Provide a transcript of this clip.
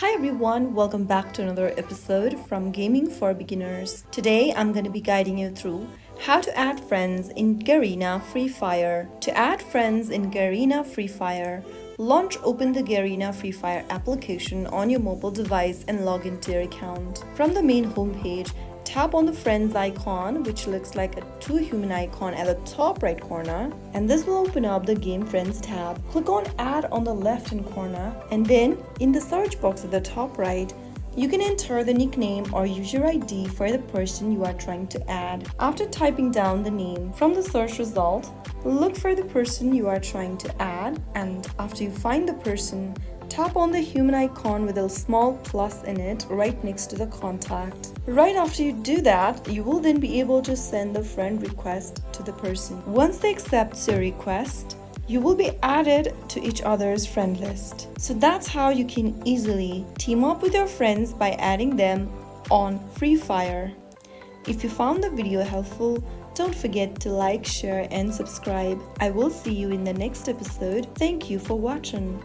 Hi everyone, welcome back to another episode from Gaming for Beginners. Today I'm going to be guiding you through how to add friends in Garena FreeFire. To add friends in Garena FreeFire, open the Garena FreeFire application on your mobile device and log into your account. From the main homepage, tap on the friends icon, which looks like a two human icon at the top right corner, and this will open up the game friends tab. Click on add on the left hand corner, and then in the search box at the top right, you can enter the nickname or user ID for the person you are trying to add. After typing down the name from the search result, look for the person you are trying to add, and after you find the person, tap on the human icon with a small plus in it right next to the contact. Right after you do that, you will then be able to send the friend request to the person. Once they accept your request, you will be added to each other's friend list. So that's how you can easily team up with your friends by adding them on FreeFire. If you found the video helpful, don't forget to like, share and subscribe. I will see you in the next episode. Thank you for watching.